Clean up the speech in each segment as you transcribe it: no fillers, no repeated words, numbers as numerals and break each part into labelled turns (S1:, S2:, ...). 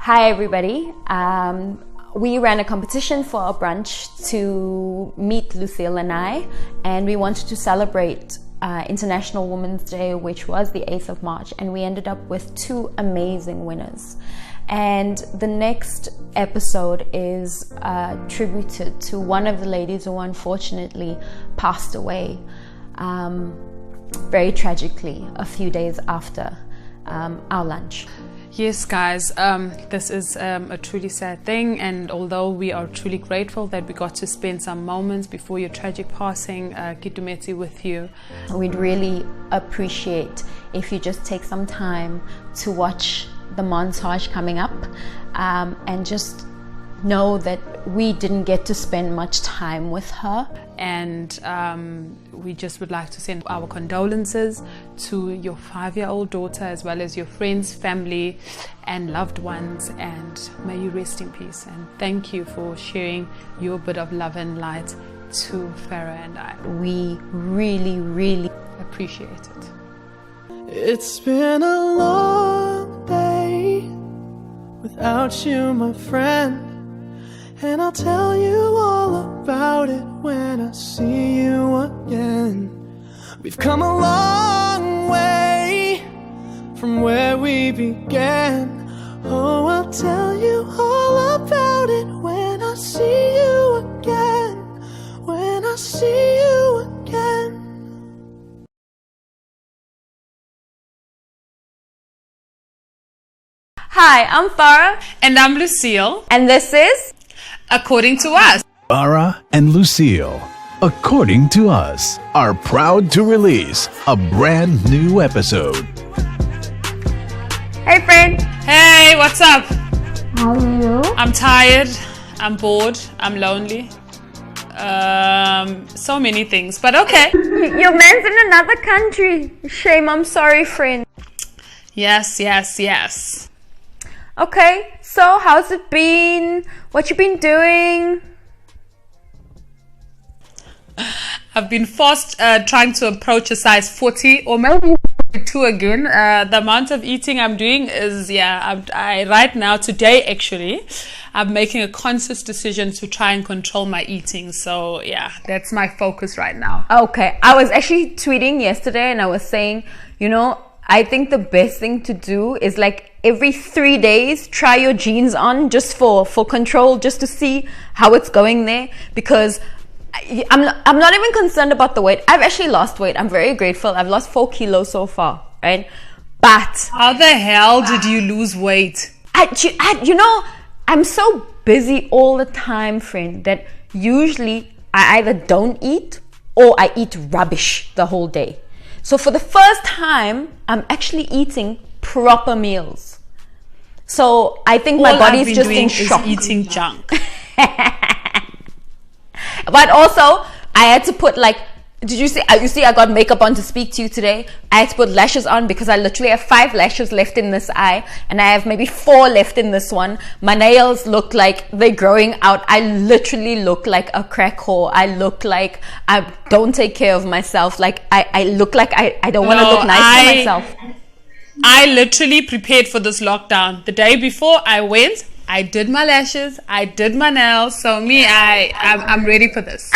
S1: Hi everybody. We ran a competition for our brunch to meet Lucille and I, and we wanted to celebrate International Women's Day, which was the 8th of March, and we ended up with 2 amazing winners. And the next episode is tributed to one of the ladies who unfortunately passed away very tragically a few days after our lunch.
S2: Yes, guys, this is a truly sad thing, and although we are truly grateful that we got to spend some moments before your tragic passing, Kitumeti, with you.
S1: We'd really appreciate if you just take some time to watch the montage coming up and just know that we didn't get to spend much time with her.
S2: And we just would like to send our condolences to your 5-year-old daughter, as well as your friends, family and loved ones, and may you rest in peace. And thank you for sharing your bit of love and light to Farah and I.
S1: We really
S2: appreciate it.
S3: It's been a long day without you, my friend, and I'll tell you all about it when I see you again. We've come a long way from where we began. Oh, I'll tell you all about it when I see you again. When I see you again.
S1: Hi, I'm Farah.
S2: And I'm Lucille.
S1: And this is
S2: According to Us.
S4: Farah and Lucille, According to Us, are proud to release a brand new episode.
S1: Hey friend.
S2: Hey, what's up?
S1: How are you?
S2: I'm tired, I'm bored, I'm lonely. So many things, but okay.
S1: Your man's in another country. Shame, I'm sorry, friend.
S2: Yes.
S1: Okay, so how's it been? What you been doing?
S2: I've been forced trying to approach a size 40 or maybe 42 again. The amount of eating I'm doing is, I right now, today actually, I'm making a conscious decision to try and control my eating. So yeah, that's my focus right now.
S1: Okay, I was actually tweeting yesterday and I was saying, I think the best thing to do is like every 3 days, try your jeans on just for control, just to see how it's going there. Because I'm not even concerned about the weight. I've actually lost weight. I'm very grateful. I've lost 4 kilos so far, right? But
S2: how the hell did you lose weight?
S1: I'm so busy all the time, friend, that usually I either don't eat or I eat rubbish the whole day. So for the first time, I'm actually eating proper meals. So I think my body's just in shock.
S2: Eating junk.
S1: But also, I had to put did you see? You see, I got makeup on to speak to you today. I had to put lashes on because I literally have 5 lashes left in this eye, and I have maybe 4 left in this one. My nails look like they're growing out. I literally look like a crack whore. I look like I don't take care of myself. I look like I don't want to look nice to myself.
S2: I literally prepared for this lockdown. The day before I went, I did my lashes, I did my nails. So I'm ready for this.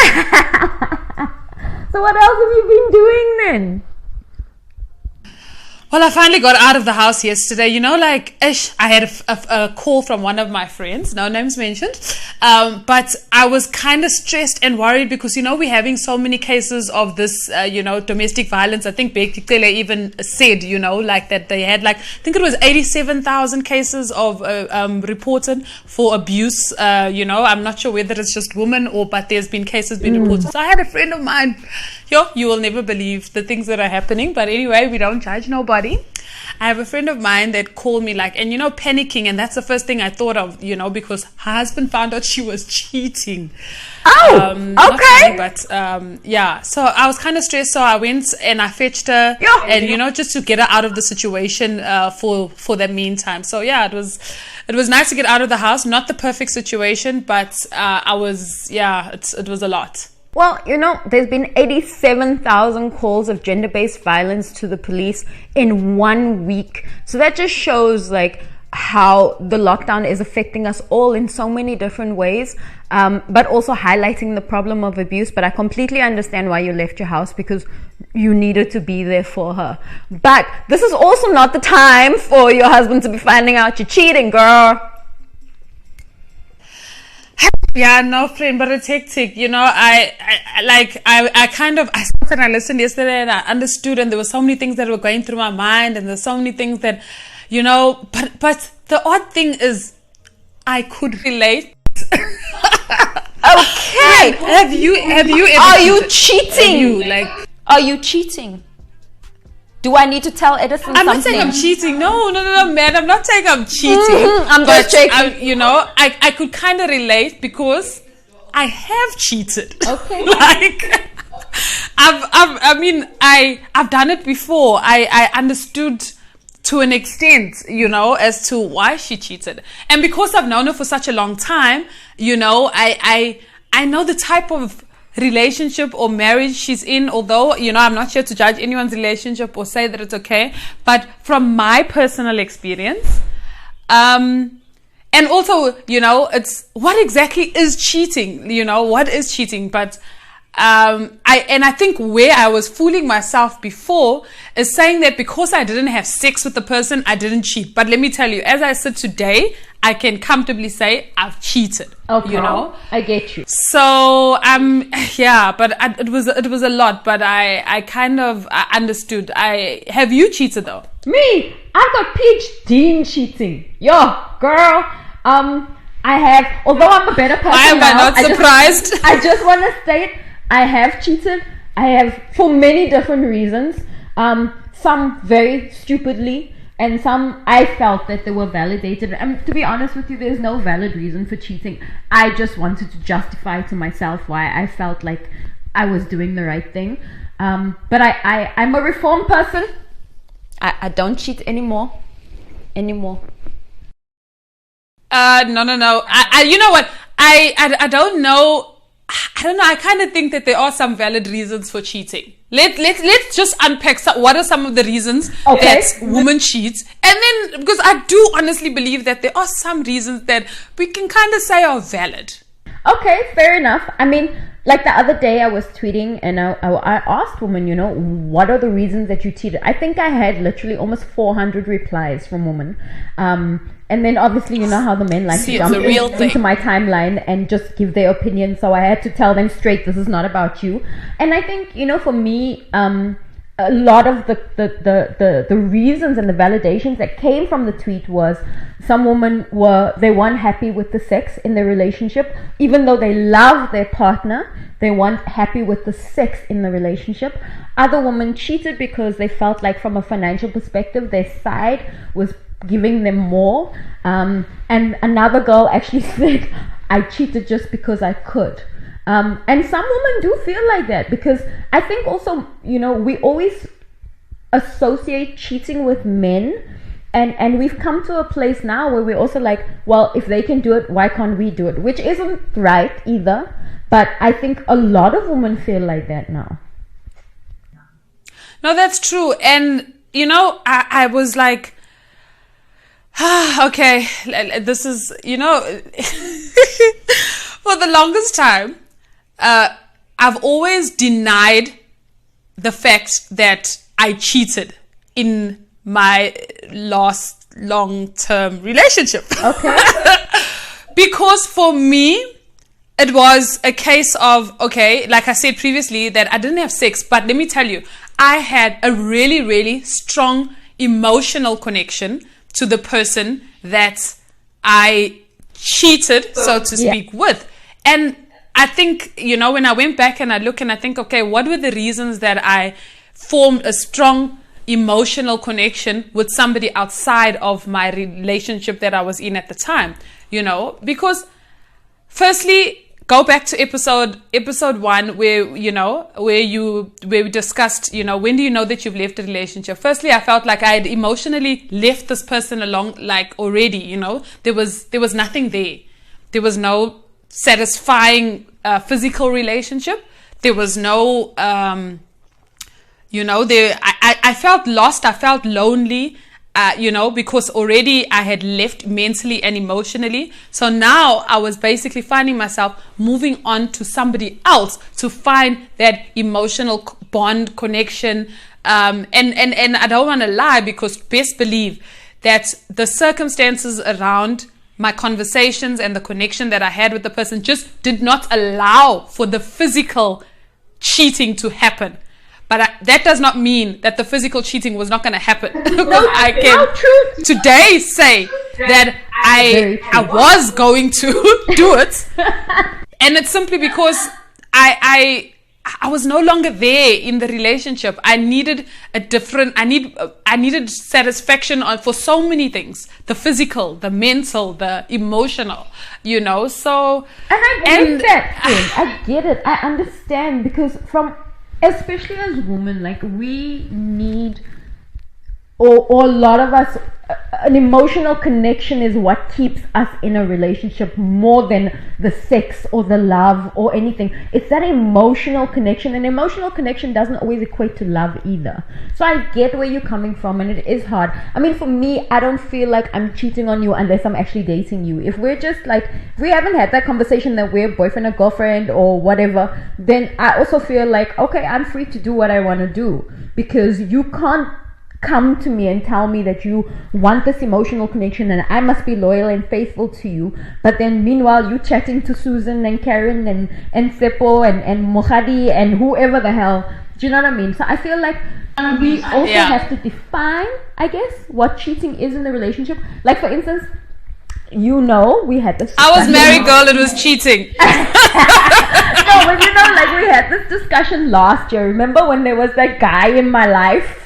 S1: So what else have you been doing then?
S2: Well, I finally got out of the house yesterday. I had a call from one of my friends, no names mentioned. But I was kind of stressed and worried because, we're having so many cases of this, domestic violence. I think Becky even said, that they had I think it was 87,000 cases of reported for abuse. I'm not sure whether it's just women but there's been cases being reported. So I had a friend of mine, you will never believe the things that are happening. But anyway, we don't judge nobody. I have a friend of mine that called me panicking, and that's the first thing I thought of, because her husband found out she was cheating.
S1: Oh, okay.
S2: Funny, but so I was kind of stressed, so I went and I fetched her, and just to get her out of the situation for the meantime. So yeah, it was nice to get out of the house. Not the perfect situation, but it was a lot.
S1: Well, there's been 87,000 calls of gender-based violence to the police in 1 week. So that just shows how the lockdown is affecting us all in so many different ways, but also highlighting the problem of abuse. But I completely understand why you left your house, because you needed to be there for her. But this is also not the time for your husband to be finding out you're cheating, girl.
S2: Yeah, no, friend, but it's hectic. You know, I sat and I listened yesterday and I understood, and there were so many things that were going through my mind, and there's so many things that, you know, but the odd thing is I could relate.
S1: Okay.
S2: Have you ever
S1: Are you cheating?
S2: Are you cheating?
S1: Do I need to tell Edison
S2: I'm
S1: something?
S2: not saying I'm cheating. No, man. I'm not saying I'm cheating.
S1: I'm just checking.
S2: You know, I could kind of relate because I have cheated.
S1: Okay.
S2: I've done it before. I understood to an extent, you know, as to why she cheated. And because I've known her for such a long time, you know, I know the type of relationship or marriage she's in, although, you know, I'm not here to judge anyone's relationship or say that it's okay, but from my personal experience, and also, you know, it's what exactly is cheating, you know, what is cheating? But I think where I was fooling myself before is saying that because I didn't have sex with the person, I didn't cheat. But let me tell you, as I sit today, I can comfortably say I've cheated.
S1: Okay.
S2: You know,
S1: I get you.
S2: So yeah, but it was a lot. But I kind of understood. Have you cheated though?
S1: Me, I've got PhD in cheating. Yo, girl. I have. Although I'm a better person
S2: Why am I
S1: now,
S2: not surprised?
S1: I just want to state I have cheated. I have for many different reasons. Some very stupidly, and some I felt that they were validated. And to be honest with you, there's no valid reason for cheating. I just wanted to justify to myself why I felt like I was doing the right thing. But I'm a reformed person. I don't cheat anymore. No.
S2: You know what? I don't know. I don't know. I kind of think that there are some valid reasons for cheating. Let's just unpack what are some of the reasons that women cheat, and then, because I do honestly believe that there are some reasons that we can kind of say are valid.
S1: Okay, fair enough. I mean, like the other day I was tweeting and I asked women, you know, what are the reasons that you cheated? I think I had literally almost 400 replies from women. And then obviously, you know how the men like to jump into my timeline and just give their opinion. So I had to tell them straight, this is not about you. And I think, you know, for me, a lot of the reasons and the validations that came from the tweet was some women weren't happy with the sex in their relationship. Even though they love their partner, they weren't happy with the sex in the relationship. Other women cheated because they felt like from a financial perspective, their side was giving them more. And another girl actually said, I cheated just because I could. And some women do feel like that, because I think also, you know, we always associate cheating with men, and we've come to a place now where we're also like, well, if they can do it, why can't we do it? Which isn't right either, but I think a lot of women feel like that now.
S2: No, that's true. And, you know, I was like, okay, this is, you know, for the longest time, I've always denied the fact that I cheated in my last long-term relationship.
S1: Okay.
S2: Because for me, it was a case of, okay, like I said previously, that I didn't have sex, but let me tell you, I had a really, really strong emotional connection to the person that I cheated, so to speak, with. And I think, you know, when I went back and I look and I think, okay, what were the reasons that I formed a strong emotional connection with somebody outside of my relationship that I was in at the time? You know, because firstly, go back to episode 1 where, you know, where we discussed, you know, when do you know that you've left a relationship? Firstly, I felt like I had emotionally left this person along, like already, you know, there was nothing there. There was no satisfying physical relationship. There was no, you know, I felt lost. I felt lonely. because already I had left mentally and emotionally. So now I was basically finding myself moving on to somebody else to find that emotional bond connection. And I don't want to lie, because best believe that the circumstances around my conversations and the connection that I had with the person just did not allow for the physical cheating to happen. But that does not mean that the physical cheating was not going to happen. I can today say that I was going to do it. And it's simply because I was no longer there in the relationship. I needed I needed satisfaction for so many things: the physical, the mental, the emotional, so.
S1: And I get that. I get it. I understand, because especially as women, like, we need, or a lot of us, an emotional connection is what keeps us in a relationship more than the sex or the love or anything. It's that emotional connection, and emotional connection doesn't always equate to love either. So I get where you're coming from, and it is hard. I mean, for me, I don't feel like I'm cheating on you unless I'm actually dating you. If we're just like, if we haven't had that conversation that we're boyfriend or girlfriend or whatever, then I also feel like, okay, I'm free to do what I want to do, because you can't come to me and tell me that you want this emotional connection and I must be loyal and faithful to you, but then meanwhile you chatting to Susan and Karen and Seppo and Mohadi and whoever the hell. Do you know what I mean? So I feel like we also have to define, I guess, what cheating is in the relationship. Like, for instance, we had this discussion.
S2: I was married, girl, it was cheating.
S1: No, but we had this discussion last year. Remember when there was that guy in my life?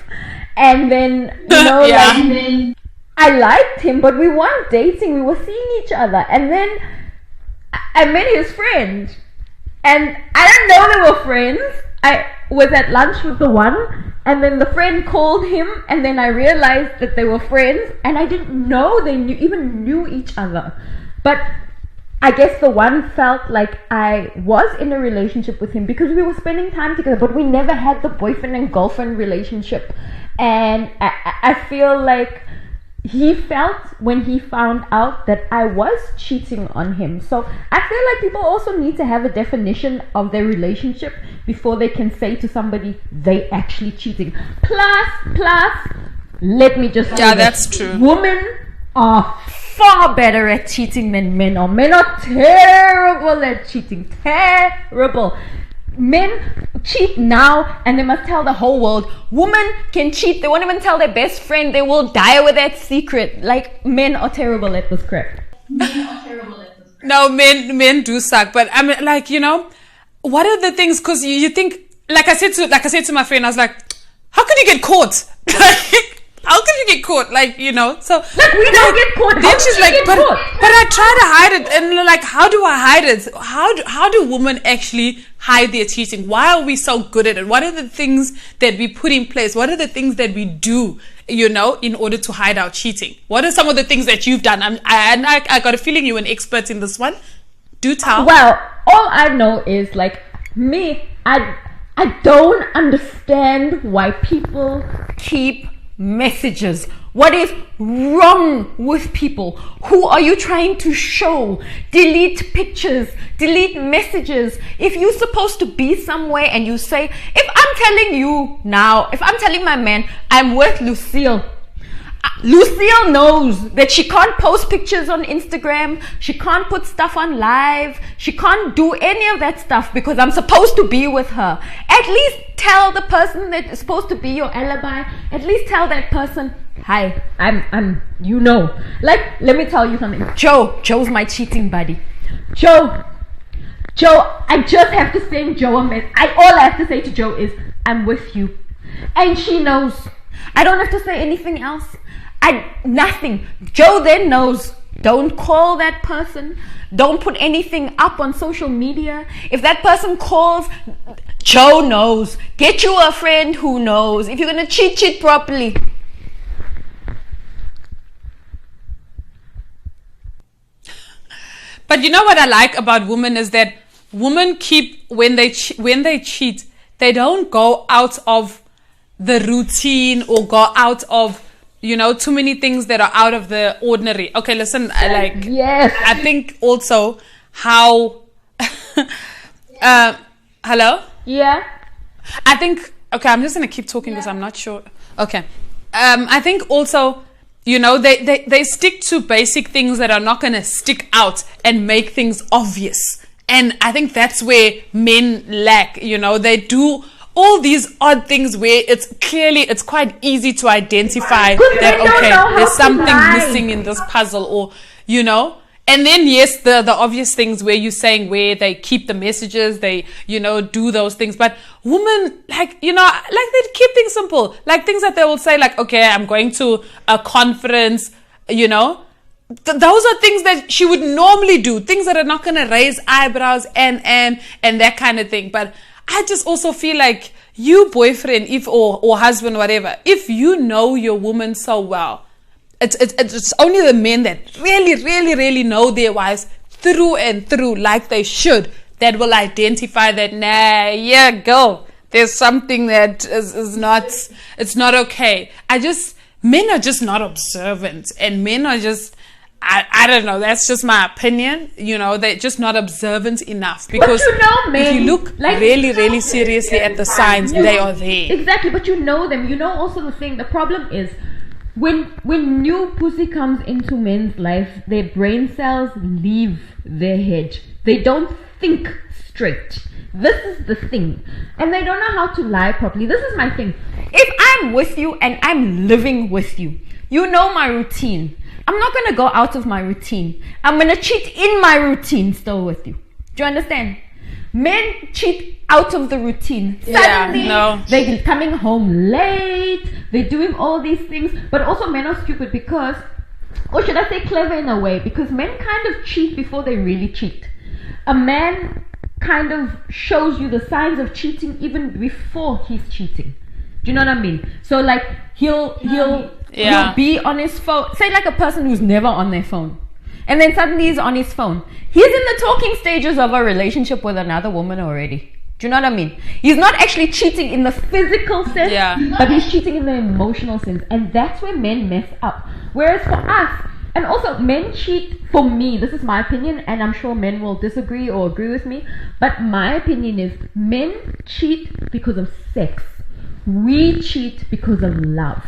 S1: And then, like, I liked him, but we weren't dating. We were seeing each other. And then I met his friend. And I didn't know they were friends. I was at lunch with the one. And then the friend called him. And then I realized that they were friends. And I didn't know they even knew each other. But I guess the one felt like I was in a relationship with him because we were spending time together, but we never had the boyfriend and girlfriend relationship. And I feel like he felt when he found out that I was cheating on him. So I feel like people also need to have a definition of their relationship before they can say to somebody they actually cheating. Plus, let me just say
S2: that's true.
S1: Women are far better at cheating than men are. Men are terrible at cheating. Terrible. Men cheat now and they must tell the whole world. Women can cheat, they won't even tell their best friend. They will die with that secret. Like, men are terrible at this crap.
S2: No, men do suck. But I mean, like, what are the things? Because you think, like I said to my friend, I was like, how can you get caught? How can you get caught? Like, so.
S1: Like, we don't get caught.
S2: Then she's like, but I try to hide it. And like, how do I hide it? How do women actually hide their cheating? Why are we so good at it? What are the things that we put in place? What are the things that we do, in order to hide our cheating? What are some of the things that you've done? I got a feeling you're an expert in this one. Do tell.
S1: Well, all I know is, like, me, I don't understand why people keep messages. What is wrong with people? Who are you trying to show? Delete pictures, delete messages. If you're supposed to be somewhere and you say, if I'm telling my man I'm with Lucille, Lucille knows that she can't post pictures on Instagram, she can't put stuff on live, she can't do any of that stuff because I'm supposed to be with her. At least tell the person that is supposed to be your alibi, at least tell that person, hi, I'm like, let me tell you something. Joe's my cheating buddy. Joe, I just have to send Joe a message. All I have to say to Joe is, I'm with you. And she knows. I don't have to say anything else. Nothing. Joe then knows. Don't call that person. Don't put anything up on social media. If that person calls, Joe knows. Get you a friend who knows. If you're going to cheat properly.
S2: But you know what I like about women is that women keep, when they cheat, they don't go out of the routine or go out of too many things that are out of the ordinary. Okay, listen, I think also how, hello?
S1: Yeah.
S2: I think, okay, I'm just going to keep talking because I'm not sure. Okay. I think also, they stick to basic things that are not going to stick out and make things obvious. And I think that's where men lack, they do all these odd things where it's quite easy to identify that, okay, there's something missing in this puzzle, or, and then yes, the obvious things where you're saying where they keep the messages, they, do those things. But women, like they keep things simple, like things that they will say, like, okay, I'm going to a conference, those are things that she would normally do, things that are not going to raise eyebrows and that kind of thing. But I just also feel like you boyfriend, or husband, whatever, if you know your woman so well, it's only the men that really, really, really know their wives through and through, like they should, that will identify that, girl, there's something that is not, it's not okay. Men are just not observant, and men are just, I don't know, that's just my opinion, they're just not observant enough, because
S1: men,
S2: if you look really, really seriously at the signs, they are there.
S1: Exactly, but you know them. Also the thing, the problem is, when new pussy comes into men's life, their brain cells leave their head. They don't think straight. This is the thing. And they don't know how to lie properly. This is my thing. If I'm with you and I'm living with you, you know my routine. I'm not going to go out of my routine. I'm going to cheat in my routine still with you. Do you understand? Men cheat out of the routine. Suddenly, they're coming home late. They're doing all these things. But also men are stupid because, or should I say clever in a way, because men kind of cheat before they really cheat. A man kind of shows you the signs of cheating even before he's cheating. Do you know what I mean? So like he'll be on his phone. Say like a person who's never on their phone, and then suddenly he's on his phone. He's in the talking stages of a relationship with another woman already. Do you know what I mean? He's not actually cheating in the physical sense, but he's cheating in the emotional sense, and that's where men mess up. Whereas for us, and also men cheat, for me, this is my opinion, and I'm sure men will disagree or agree with me, but my opinion is men cheat because of sex. We cheat because of love.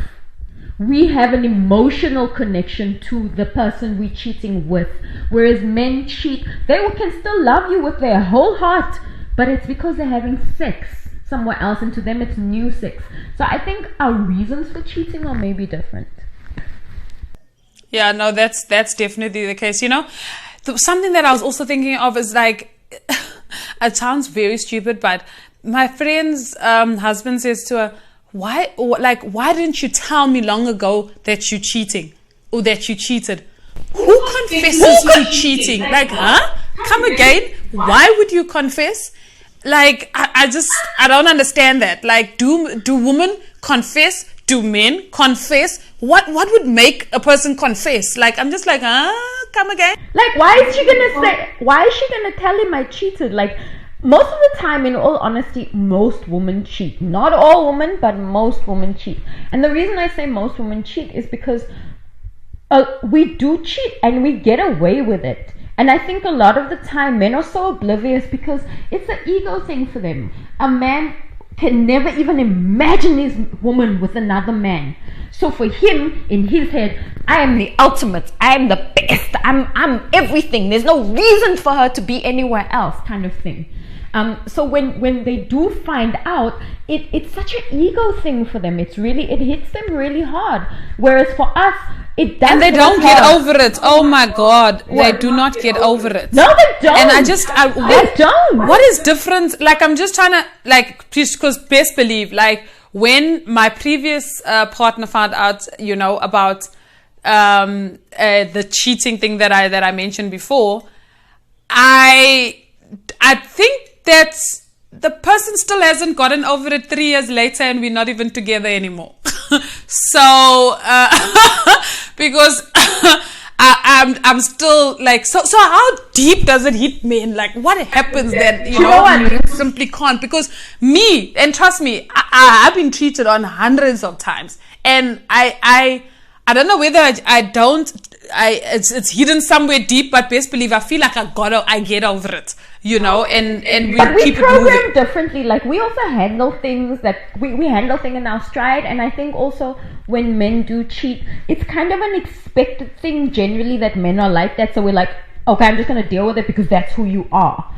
S1: We have an emotional connection to the person we're cheating with. Whereas men cheat, they can still love you with their whole heart, but it's because they're having sex somewhere else, and to them it's new sex. So I think our reasons for cheating are maybe different.
S2: Yeah, no, that's definitely the case. Something that I was also thinking of is like, it sounds very stupid, but my friend's husband says to her, why didn't you tell me long ago that you're cheating or that you cheated? Who confesses to cheating? Like, huh? Come again? Why would you confess? Like, I don't understand that. Like, do women confess? Do men confess? What would make a person confess? Like, I'm just like, come again?
S1: Like, why is she gonna tell him I cheated? Like, most of the time, in all honesty, most women cheat. Not all women, but most women cheat. And the reason I say most women cheat is because we do cheat and we get away with it. And I think a lot of the time men are so oblivious because it's an ego thing for them. A man can never even imagine his woman with another man. So for him, in his head, I am the ultimate, I am the best, I'm everything. There's no reason for her to be anywhere else, kind of thing. So when they do find out, it's such an ego thing for them. It hits them really hard. Whereas for us, it doesn't.
S2: And they don't get over it. Oh my God, they do not get over it.
S1: No, they don't.
S2: And
S1: they don't.
S2: What is different? Like, I'm just trying to, like, because best believe, like, when my previous partner found out, about the cheating thing that I mentioned before, I think that the person still hasn't gotten over it 3 years later, and we're not even together anymore. So, because I'm still like, so how deep does it hit men? Like, what happens that, you simply can't? Because me, and trust me, I've been cheated on hundreds of times, and I I don't know whether it's hidden somewhere deep, but best believe I feel like I get over it, and
S1: but we
S2: keep it
S1: program
S2: moving.
S1: differently. Like we also handle things that we handle things in our stride, and I think also when men do cheat, it's kind of an expected thing generally that men are like that. So we're like, okay, I'm just gonna deal with it because that's who you are.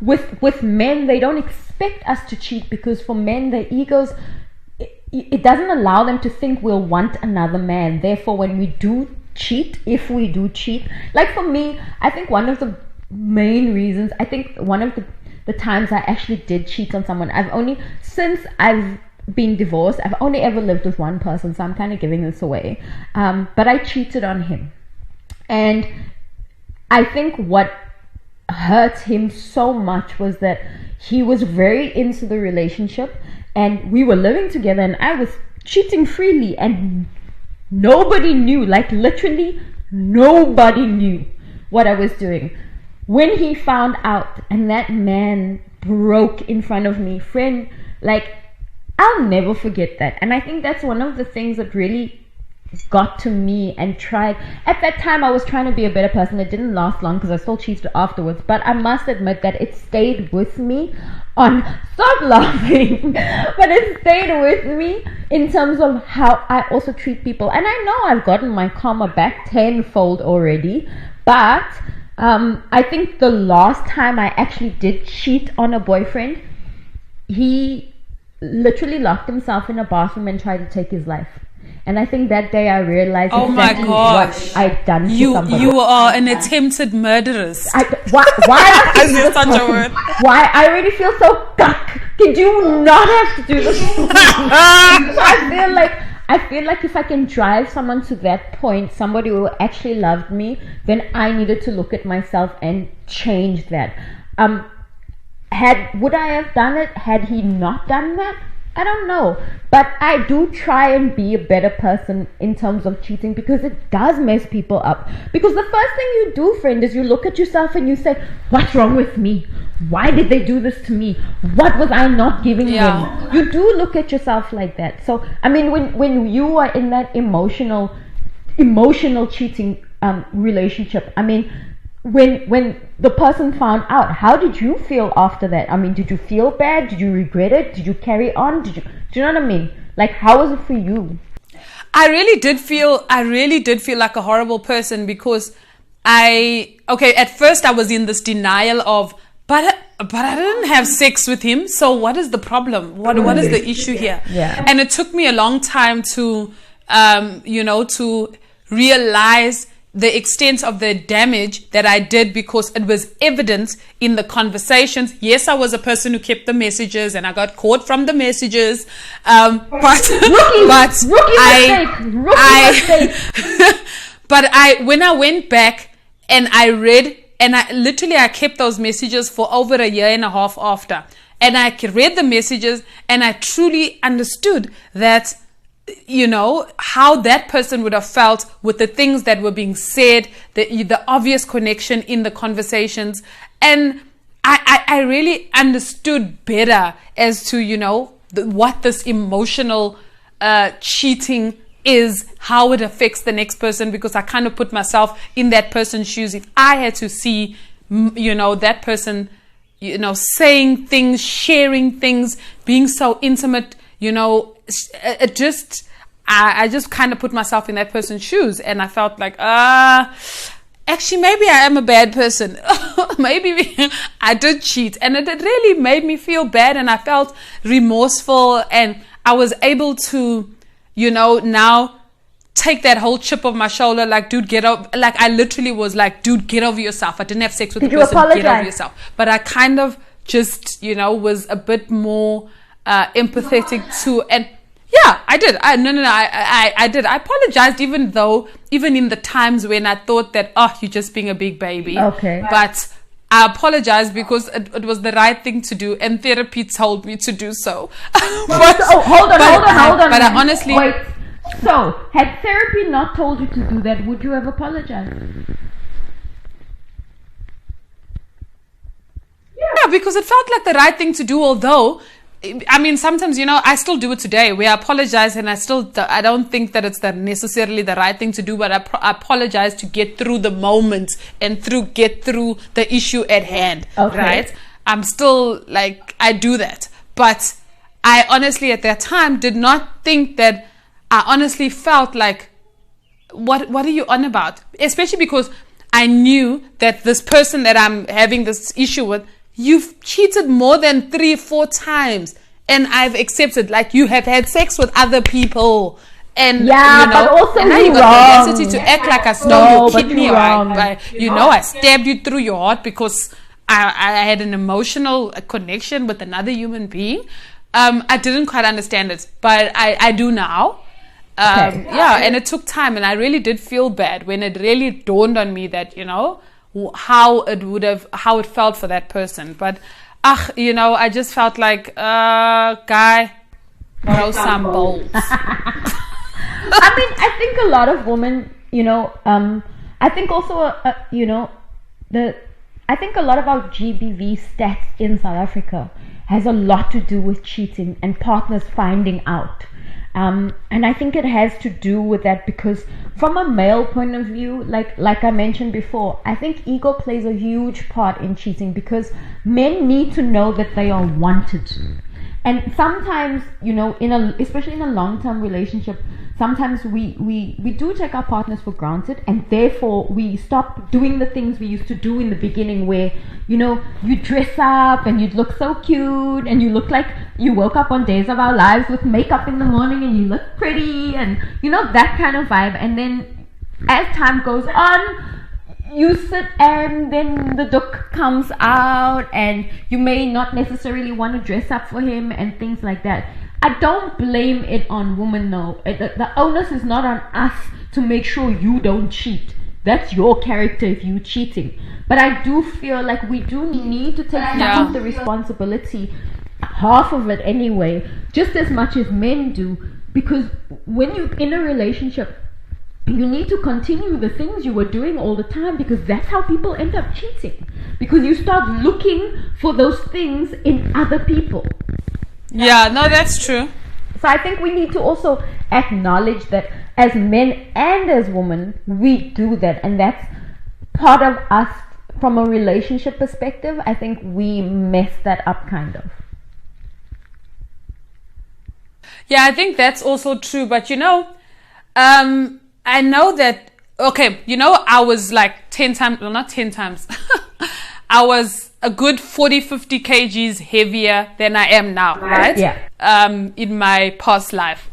S1: With men, they don't expect us to cheat because for men, their egos, it doesn't allow them to think we'll want another man. Therefore, when we do cheat, if we do cheat, like for me, I think one of the main reasons, I think one of the times I actually did cheat on someone, since I've been divorced, I've only ever lived with one person, so I'm kind of giving this away. But I cheated on him. And I think what hurt him so much was that he was very into the relationship, and we were living together, and I was cheating freely, and nobody knew, like literally nobody knew what I was doing. When he found out and that man broke in front of me, friend, like I'll never forget that. And I think that's one of the things that really got to me and tried. At that time, I was trying to be a better person. It didn't last long because I still cheated afterwards. But I must admit that it stayed with me stop laughing. But it stayed with me in terms of how I also treat people. And I know I've gotten my karma back tenfold already. But I think the last time I actually did cheat on a boyfriend, he literally locked himself in a bathroom and tried to take his life. And I think that day I realized exactly what I'd done to somebody.
S2: You are an attempted murderess.
S1: Why
S2: I said such a word.
S1: Why? I already feel so stuck. Did you not have to do this? I feel like if I can drive someone to that point, somebody who actually loved me, then I needed to look at myself and change that. Would I have done it had he not done that? I don't know, but I do try and be a better person in terms of cheating because it does mess people up. Because the first thing you do, friend, is you look at yourself and you say, what's wrong with me? Why did they do this to me? What was I not giving them? You do look at yourself like that. So, I mean, when you are in that emotional cheating relationship, I mean, when the person found out, how did you feel after that? I mean, did you feel bad? Did you regret it? Did you carry on? Do you know what I mean? Like, how was it for you?
S2: I really did feel like a horrible person because at first I was in this denial of, but I didn't have sex with him. So what is the problem? What is the issue here?
S1: Yeah.
S2: And it took me a long time to, to realize the extent of the damage that I did because it was evident in the conversations. Yes, I was a person who kept the messages and I got caught from the messages. But when I went back and I read, and I kept those messages for over a year and a half after. And I read the messages and I truly understood that, how that person would have felt with the things that were being said, the obvious connection in the conversations. And I really understood better as to, what this emotional cheating is, how it affects the next person, because I kind of put myself in that person's shoes. If I had to see, that person, saying things, sharing things, being so intimate, I just kind of put myself in that person's shoes, and I felt like, actually, maybe I am a bad person. Maybe I did cheat, and it really made me feel bad, and I felt remorseful, and I was able to, now take that whole chip off my shoulder, like, dude, get over. Like, I literally was like, dude, get over yourself. I didn't have sex with the person. Get over yourself. But I kind of just, was a bit more empathetic to, and yeah, I did. I did. I apologized, even in the times when I thought that, you're just being a big baby.
S1: Okay.
S2: But I apologized because it was the right thing to do, and therapy told me to do so.
S1: Hold on.
S2: But I honestly...
S1: Wait. So, had therapy not told you to do that, would you have apologized?
S2: Yeah, because it felt like the right thing to do, although I mean, sometimes, I still do it today where I apologize, and I don't think that it's necessarily the right thing to do, but I apologize to get through the moment and get through the issue at hand. Okay. Right? I'm still like, I do that. But I honestly at that time did not think that. I honestly felt like, what are you on about? Especially because I knew that this person that I'm having this issue with, you've cheated more than 3-4 times, and I've accepted, like, you have had sex with other people, and
S1: but also
S2: and now you got the audacity to act like I stole your kidney, I stabbed you through your heart because I had an emotional connection with another human being. I didn't quite understand it, but I do now. And it took time, and I really did feel bad when it really dawned on me that, how it felt for that person. But I just felt like, guy, throw some bolts.
S1: I mean, I think a lot of women, I think also, I think a lot of our GBV stats in South Africa has a lot to do with cheating and partners finding out. And I think it has to do with that because from a male point of view, like I mentioned before, I think ego plays a huge part in cheating because men need to know that they are wanted. And sometimes, especially in a long-term relationship, sometimes we do take our partners for granted, and therefore we stop doing the things we used to do in the beginning where, you dress up and you look so cute and you look like you woke up on Days of Our Lives with makeup in the morning and you look pretty and, that kind of vibe. And then as time goes on, you sit and then the duck comes out and you may not necessarily want to dress up for him and things like that. I don't blame it on women though. The onus is not on us to make sure you don't cheat. That's your character if you're cheating. But I do feel like we do need to take some of the responsibility, half of it anyway, just as much as men do. Because when you're in a relationship, you need to continue the things you were doing all the time because that's how people end up cheating. Because you start looking for those things in other people.
S2: Yeah, no, that's true.
S1: So I think we need to also acknowledge that as men and as women, we do that. And that's part of us from a relationship perspective. I think we mess that up kind of.
S2: Yeah, I think that's also true. But, I know that, I was like 10 times, well, not 10 times. I was a good 40-50 kgs heavier than I am now, right?
S1: Yeah.
S2: In my past life.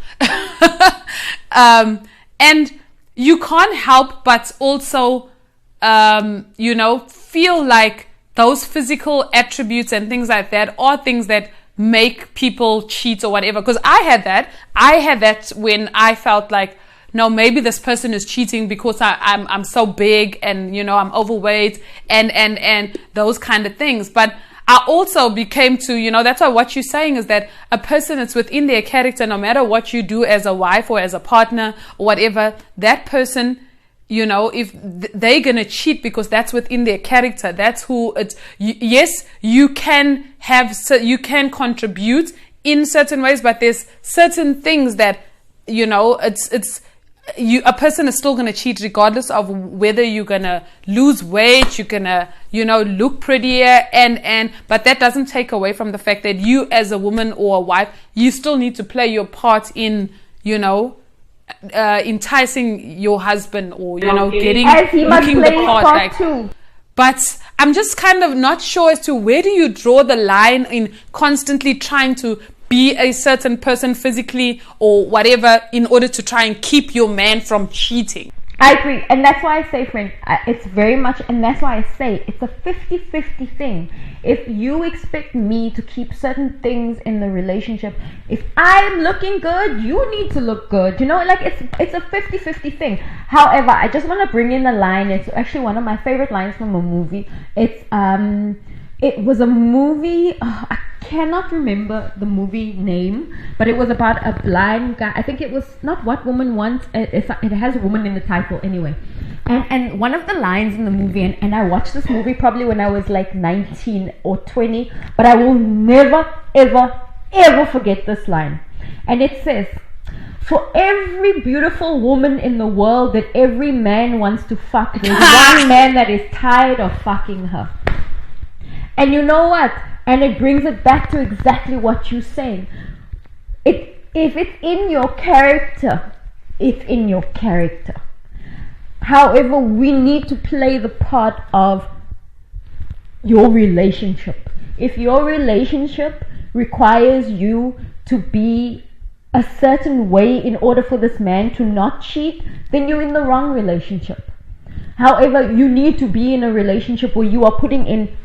S2: And you can't help but also, feel like those physical attributes and things like that are things that make people cheat or whatever. Because I had that when I felt like, no, maybe this person is cheating because I'm so big and, I'm overweight and those kind of things. But I also became to, that's why what you're saying is that a person is within their character, no matter what you do as a wife or as a partner or whatever, that person, if they're going to cheat because that's within their character, that's who it's, yes, you can contribute in certain ways, but there's certain things that, a person is still going to cheat regardless of whether you're going to lose weight, you're going to, look prettier but that doesn't take away from the fact that you as a woman or a wife, you still need to play your part in, enticing your husband or, looking the part. Too. But I'm just kind of not sure as to where do you draw the line in constantly trying to be a certain person physically or whatever in order to try and keep your man from cheating.
S1: I agree. And that's why I say, friend, it's very much, and that's why I say it's a 50-50 thing. If you expect me to keep certain things in the relationship, if I'm looking good, you need to look good. It's a 50-50 thing. However, I just want to bring in a line. It's actually one of my favorite lines from a movie. It was a movie, I cannot remember the movie name, but it was about a blind guy. I think it was not What Woman Wants. It has woman in the title anyway. And one of the lines in the movie, and I watched this movie probably when I was like 19 or 20, but I will never, ever, ever forget this line. And it says, for every beautiful woman in the world that every man wants to fuck, there's one man that is tired of fucking her. And you know what? And it brings it back to exactly what you're saying. If it's in your character, it's in your character. However, we need to play the part of your relationship. If your relationship requires you to be a certain way in order for this man to not cheat, then you're in the wrong relationship. However, you need to be in a relationship where you are putting in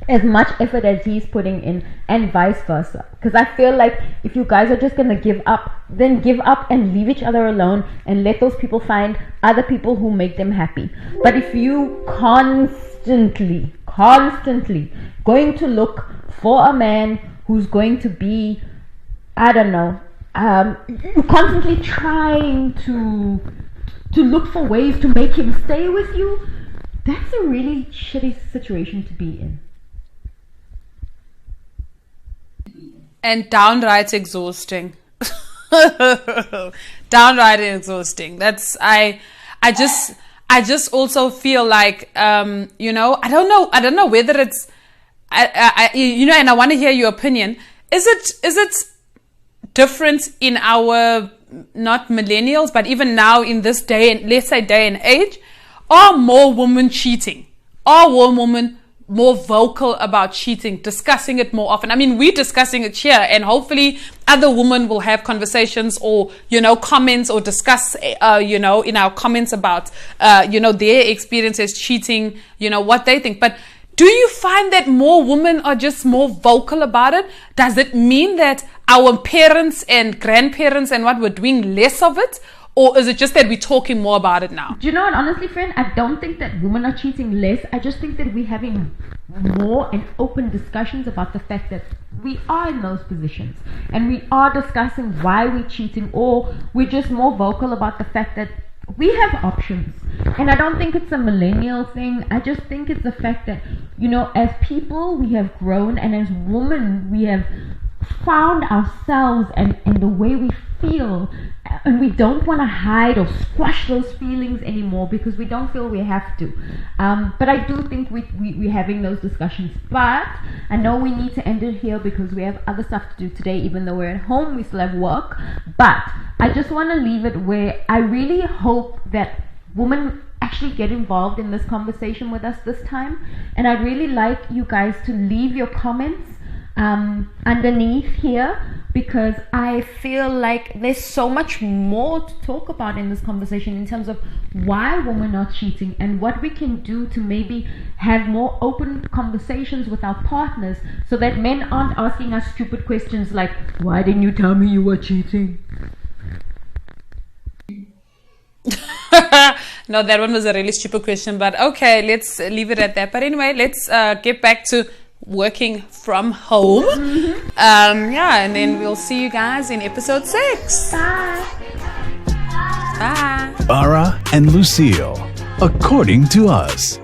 S1: as much effort as he's putting in, and vice versa. Because I feel like if you guys are just going to give up, then give up and leave each other alone and let those people find other people who make them happy. But if you constantly going to look for a man who's going to be, I don't know, you're constantly trying to look for ways to make him stay with you, that's a really shitty situation to be in.
S2: And downright exhausting. Downright exhausting. That's I just also feel like you know, I don't know whether it's you know, and I want to hear your opinion. Is it different in our, not millennials, but even now in this day and let's say day and age, are more women cheating? Are women more vocal about cheating, discussing it more often? I mean, we're discussing it here, and hopefully other women will have conversations or, you know, comments or discuss, you know, in our comments about, you know, their experiences cheating, you know, what they think. But do you find that more women are just more vocal about it? Does it mean that our parents and grandparents and what were doing less of it? Or is it just that we're talking more about it now?
S1: Do you know what, honestly, friend, I don't think that women are cheating less. I just think that we're having more and open discussions about the fact that we are in those positions. And we are discussing why we're cheating, or we're just more vocal about the fact that we have options. And I don't think it's a millennial thing. I just think it's the fact that, you know, as people, we have grown, and as women, we have found ourselves and the way we feel, and we don't want to hide or squash those feelings anymore because we don't feel we have to. But I do think we're having those discussions. But I know we need to end it here because we have other stuff to do today. Even though we're at home, we still have work. But I just want to leave it where I really hope that women actually get involved in this conversation with us this time. And I'd really like you guys to leave your comments underneath here, because I feel like there's so much more to talk about in this conversation in terms of why women are cheating and what we can do to maybe have more open conversations with our partners so that men aren't asking us stupid questions like, why didn't you tell me you were cheating?
S2: No, that one was a really stupid question, but okay, let's leave it at that. But anyway, let's get back to working from home. Yeah, and then we'll see you guys in episode 6.
S1: Bye.
S2: Bye.
S4: Farah and Lucille, according to us.